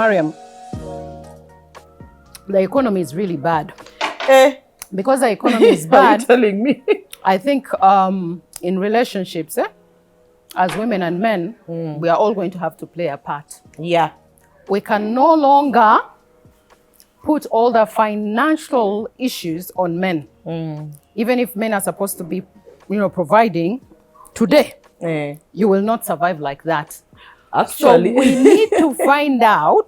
Mariam, the economy is really bad. Because the economy is bad, are you telling me? I think in relationships, as women and men, we are all going to have to play a part. Yeah. We can no longer put all the financial issues on men. Even if men are supposed to be, providing today, you will not survive like that. Actually. So we need to find out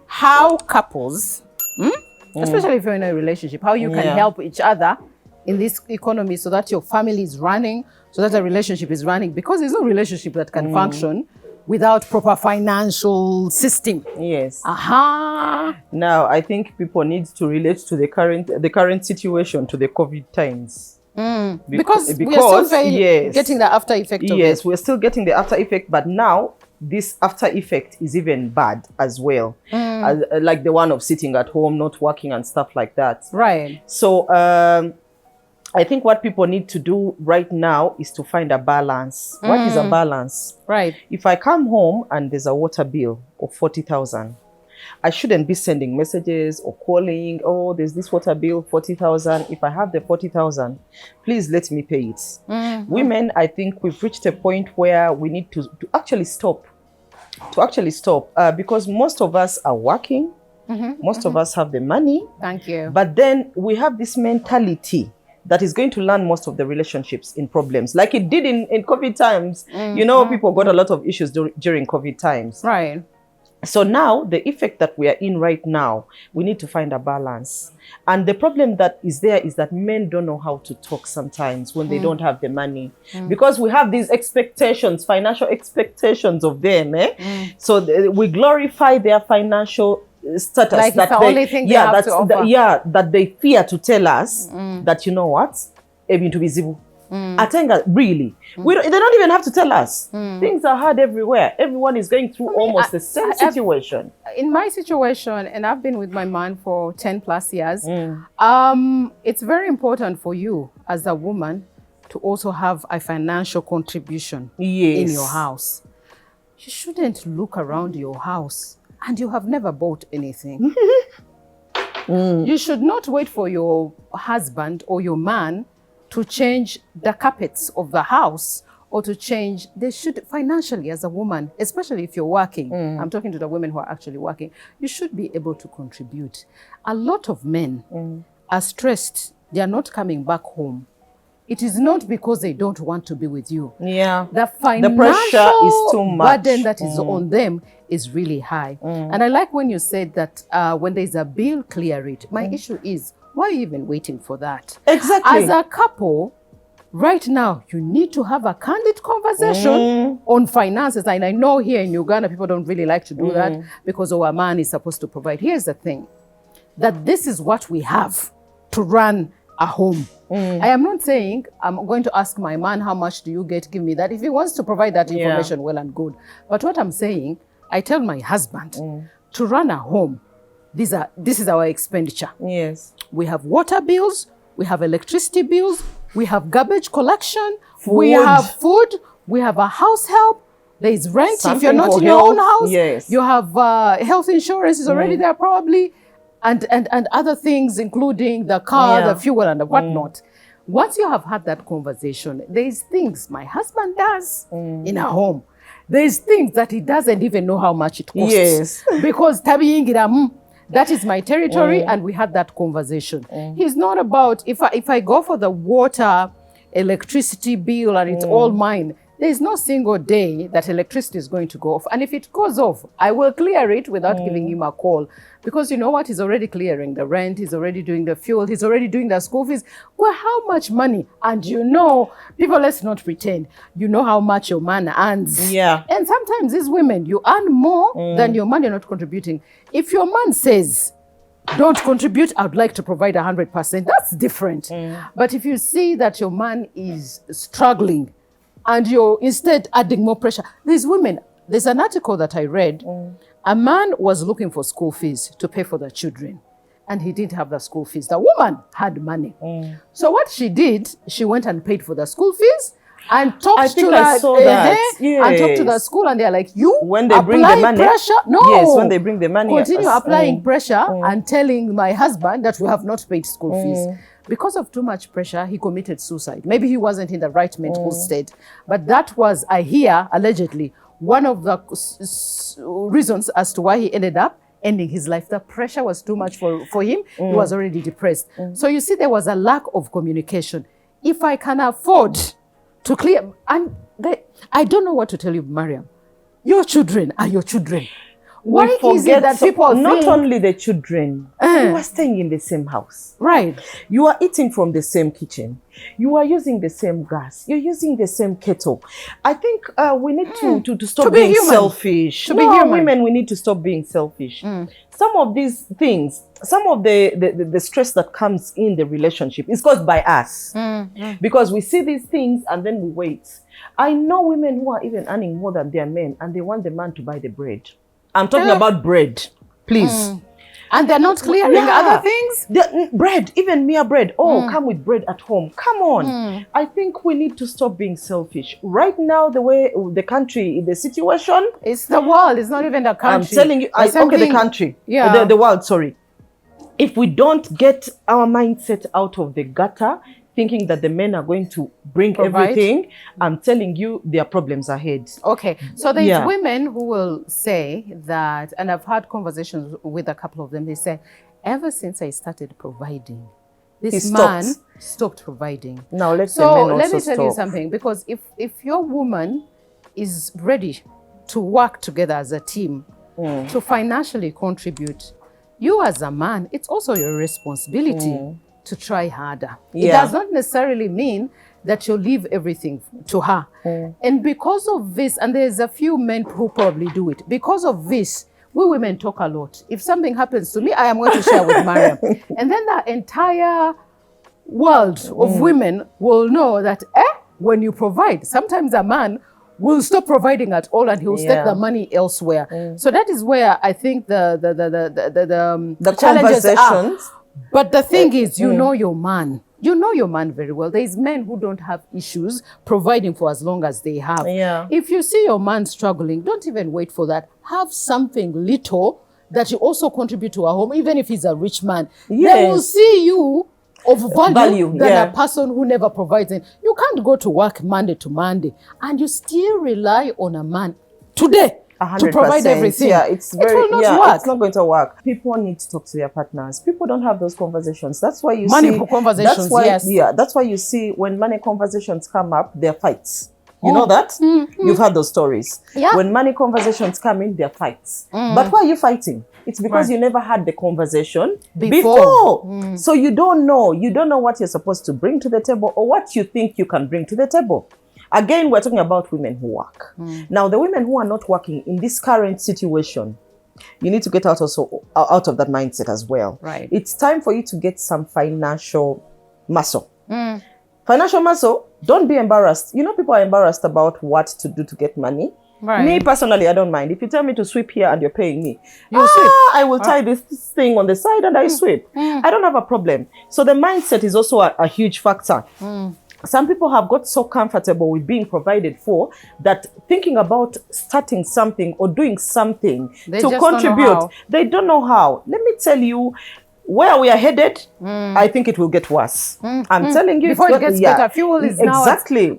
how couples, especially if you're in a relationship, how you can help each other in this economy so that your family is running, so that the relationship is running, because there's no relationship that can function without proper financial system. Yes. Now, I think people need to relate to the current situation to the COVID times. Because we are still getting the after effect of it. Yes, we're still getting the after effect, but now this after effect is even bad as well. Like the one of sitting at home, not working and stuff like that. Right. So I think what people need to do right now is to find a balance. What is a balance? Right. If I come home and there's a water bill of 40,000, I shouldn't be sending messages or calling, oh, there's this water bill, 40,000. If I have the 40,000, please let me pay it. Women, I think we've reached a point where we need to actually stop. Because most of us are working. Most of us have the money. Thank you. But then we have this mentality that is going to land most of the relationships in problems. Like it did in COVID times. People got a lot of issues during COVID times. Right. So now, the effect that we are in right now, we need to find a balance. And the problem that is there is that men don't know how to talk sometimes when they don't have the money. Because we have these expectations, financial expectations of them. So we glorify their financial status. Like it's the only thing they have to offer. That they fear to tell us that, you know what, even to be zibu. Atenga, really. They don't even have to tell us. Things are hard everywhere. Everyone is going through almost the same situation. In my situation, and I've been with my man for 10 plus years, it's very important for you as a woman to also have a financial contribution in your house. You shouldn't look around your house and you have never bought anything. You should not wait for your husband or your man to change the carpets of the house or to change. They should financially, as a woman, especially if you're working, I'm talking to the women who are actually working, you should be able to contribute. A lot of men are stressed. They are not coming back home. It is not because they don't want to be with you. Yeah. The financial pressure is too much. burden that is on them is really high. And I like when you said that when there's a bill, clear it. My issue is, why are you even waiting for that? Exactly. As a couple, right now, you need to have a candid conversation on finances. And I know here in Uganda, people don't really like to do that because a man is supposed to provide. Here's the thing, that this is what we have to run a home. I am not saying I'm going to ask my man, how much do you get? Give me that. If he wants to provide that information, well and good. But what I'm saying, I tell my husband to run a home. This is our expenditure. Yes. We have water bills, we have electricity bills, we have garbage collection, Food. we have food, we have a house help, there is rent. Something if you're not for in your own health, house, yes. you have health insurance is already there probably, and other things, including the car, the fuel, and the whatnot. Once you have had that conversation, there's things my husband does in a home. There's things that he doesn't even know how much it costs. Yes. Because that is my territory, and we had that conversation. He's not about, if I go for the water, electricity bill, and it's all mine, there's no single day that electricity is going to go off. And if it goes off, I will clear it without giving him a call. Because you know what? He's already clearing the rent, he's already doing the fuel, he's already doing the school fees. Well, how much money? And people, let's not pretend, you know how much your man earns. Yeah. And sometimes these women, you earn more than your man, you're not contributing. If your man says, don't contribute, I would like to provide 100%, that's different. But if you see that your man is struggling and you're instead adding more pressure, there's an article that I read, a man was looking for school fees to pay for the children and he didn't have the school fees. The woman had money. So what she did, she went and paid for the school fees and talk I to think I saw that. and talk to the school, and they're like, you when they bring the money, pressure. No, yes, when they bring the money, continue applying pressure and telling my husband that we have not paid school fees. Because of too much pressure, he committed suicide. Maybe he wasn't in the right mental state, but that was, I hear, allegedly, one of the reasons as to why he ended up ending his life. The pressure was too much for him. He was already depressed. So you see, there was a lack of communication. If I can afford to clear, I don't know what to tell you, Mariam. Your children are your children. Why is it that people not think, only the children, you are staying in the same house. Right. You are eating from the same kitchen. You are using the same gas. You're using the same kettle. I think we need to stop being selfish. To be human. Women, we need to stop being selfish. Some of these things, some of the stress that comes in the relationship is caused by us. Because we see these things and then we wait. I know women who are even earning more than their men and they want the man to buy the bread. I'm talking about bread, please. And they're not clearing other things? Bread, even mere bread. Oh, come with bread at home. Come on. I think we need to stop being selfish. Right now, the way the country, the situation. It's the world. It's not even the country. I'm telling you. The country. Yeah. The world, sorry. If we don't get our mindset out of the gutter, thinking that the men are going to bring everything, I'm telling you, there are problems ahead. Okay, so there's women who will say that, and I've had conversations with a couple of them, they say, ever since I started providing, this man stopped providing. Now let the men also let me tell you something, because if your woman is ready to work together as a team, to financially contribute, you as a man, it's also your responsibility to try harder. It does not necessarily mean that you'll leave everything to her. And because of this, and there's a few men who probably do it, because of this, we women talk a lot. If something happens to me, I am going to share with Mariam. And then the entire world of women will know that, when you provide, sometimes a man will stop providing at all and he'll take the money elsewhere. So that is where I think the challenges are. But the thing is, you know your man. You know your man very well. There's men who don't have issues providing for as long as they have. If you see your man struggling, don't even wait for that. Have something little that you also contribute to a home, even if he's a rich man. They will see you of value than a person who never provides. You can't go to work Monday to Monday and you still rely on a man today. 100%. To provide everything. It will not work. It's not going to work. People need to talk to their partners. People don't have those conversations. That's why you money see conversations. That's why, that's why you see when money conversations come up, there are fights. You know that? You've heard those stories. When money conversations come in, there are fights. But why are you fighting? It's because you never had the conversation before. So you don't know. You don't know what you're supposed to bring to the table or what you think you can bring to the table. Again, we're talking about women who work. Now, the women who are not working in this current situation, you need to get out of that mindset as well. Right. It's time for you to get some financial muscle. Financial muscle, don't be embarrassed. You know, people are embarrassed about what to do to get money. Right. Me, personally, I don't mind. If you tell me to sweep here and you're paying me, I will tie this thing on the side and I sweep. I don't have a problem. So the mindset is also a huge factor. Some people have got so comfortable with being provided for that thinking about starting something or doing something to contribute, they don't know how. Let me tell you, where we are headed, I think it will get worse. I'm telling you. Before it gets better, fuel is now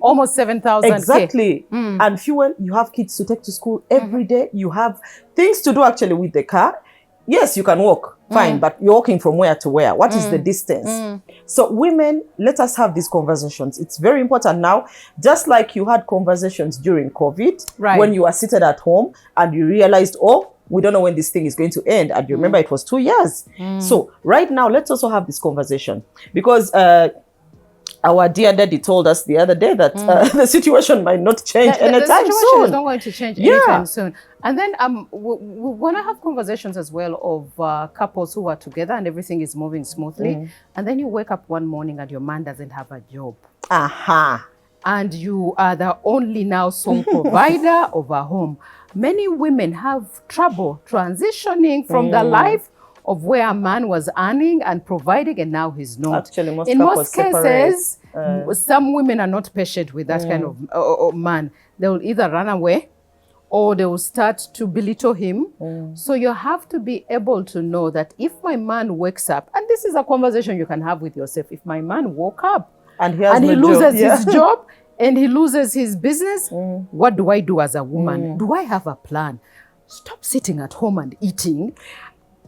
almost 7,000. Exactly. And fuel, you have kids to take to school every day. You have things to do actually with the car. Yes, you can walk, fine, but you're walking from where to where? What is the distance? So women, let us have these conversations. It's very important now, just like you had conversations during COVID, when you were seated at home and you realized, oh, we don't know when this thing is going to end. And you remember it was 2 years. So right now, let's also have this conversation because our dear daddy told us the other day that the situation might not change anytime soon. The situation is not going to change anytime soon. And then we want to have conversations as well of couples who are together and everything is moving smoothly. And then you wake up one morning and your man doesn't have a job. And you are the only now sole provider of a home. Many women have trouble transitioning from the life of where a man was earning and providing and now he's not. Actually, most in most couples cases, some women are not patient with that kind of man. They will either run away or they will start to belittle him. So you have to be able to know that if my man wakes up, and this is a conversation you can have with yourself, if my man woke up and he loses his job and he loses his business, what do I do as a woman? Do I have a plan? Stop sitting at home and eating.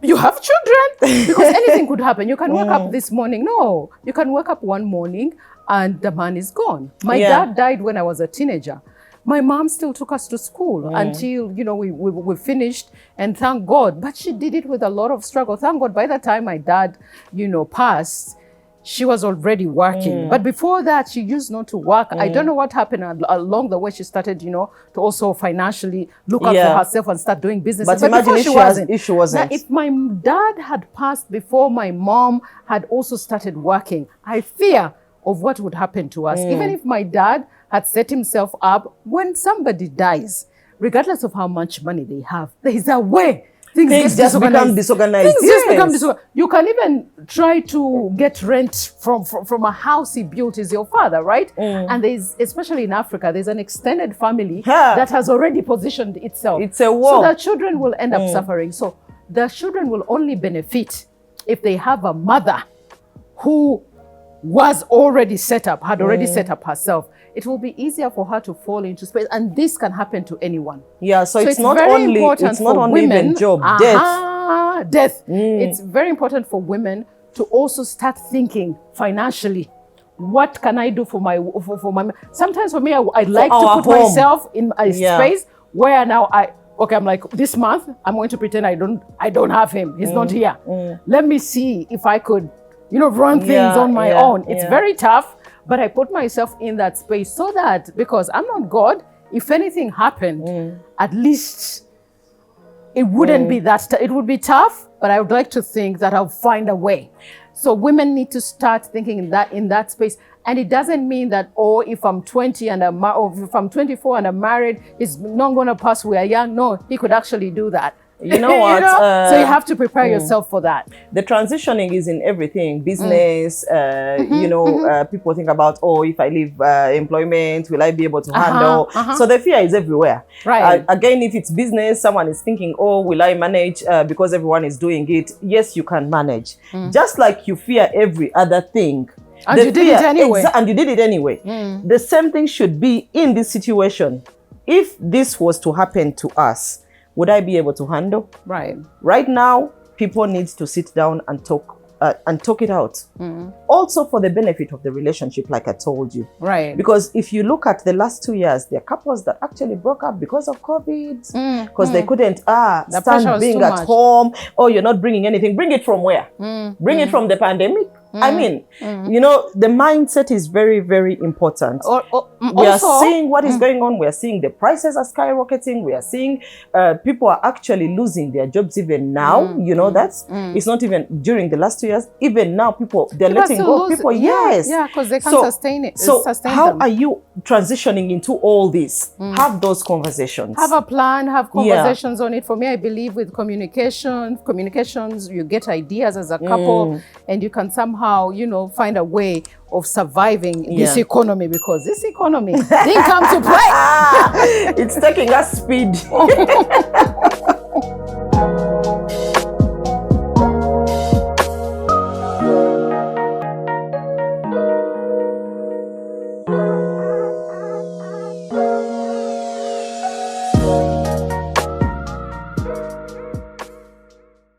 You have children, because anything could happen. You can wake up this morning. No, you can wake up one morning and the man is gone. My dad died when I was a teenager. My mom still took us to school until, you know, we finished, and thank God. But she did it with a lot of struggle. Thank God by the time my dad, you know, passed, she was already working. But before that, she used not to work. I don't know what happened along the way. She started, you know, to also financially look out for herself and start doing business. But imagine if she wasn't. Now, if my dad had passed before my mom had also started working, I fear of what would happen to us. Even if my dad had set himself up, when somebody dies, regardless of how much money they have, there is a way things just become disorganized. Things just become disorganized. You can even try to get rent from a house he built is your father, right? And there's, especially in Africa, there's an extended family that has already positioned itself. It's a war. So the children will end up suffering. So the children will only benefit if they have a mother who was already set up, had already set up herself. It will be easier for her to fall into space, and this can happen to anyone. Yeah, so it's not only even job, death. It's very important for women to also start thinking financially. What can I do for my sometimes for me, I like to put myself in a space where now I'm like, this month I'm going to pretend I don't have him. He's not here. Let me see if I could, you know, run things on my own. It's very tough. But I put myself in that space so that, because I'm not God, if anything happened, at least it wouldn't be that, it would be tough, but I would like to think that I'll find a way. So women need to start thinking in that space. And it doesn't mean that, oh, if I'm 20 and or if I'm 24 and I'm married, it's not going to pass, we are young. No, he could actually do that. You know what? So you have to prepare yourself for that. The transitioning is in everything. Business, people think about, oh, if I leave employment, will I be able to handle? So the fear is everywhere. Right. Again, if it's business, someone is thinking, oh, will I manage because everyone is doing it? Yes, you can manage. Just like you fear every other thing. And you did it anyway. And you did it anyway. The same thing should be in this situation. If this was to happen to us, would I be able to handle? Right. Right now, people need to sit down and talk it out. Also for the benefit of the relationship, like I told you. Right. Because if you look at the last 2 years, there are couples that actually broke up because of COVID, because they couldn't stand being at home. Oh, you're not bringing anything. Bring it from where? Bring it from the pandemic? I mean, you know, the mindset is very, very important. We are seeing what is going on. We are seeing the prices are skyrocketing. We are seeing people are actually losing their jobs even now. You know, it's not even during the last 2 years. Even now, they're letting go. People, yes. Yeah, because they can't sustain it. So how are you transitioning into all this? Have those conversations. Have a plan, have conversations on it. For me, I believe with communications, you get ideas as a couple, and you can somehow, you know, find a way of surviving this economy, because this economy didn't come to play. It's taking us speed.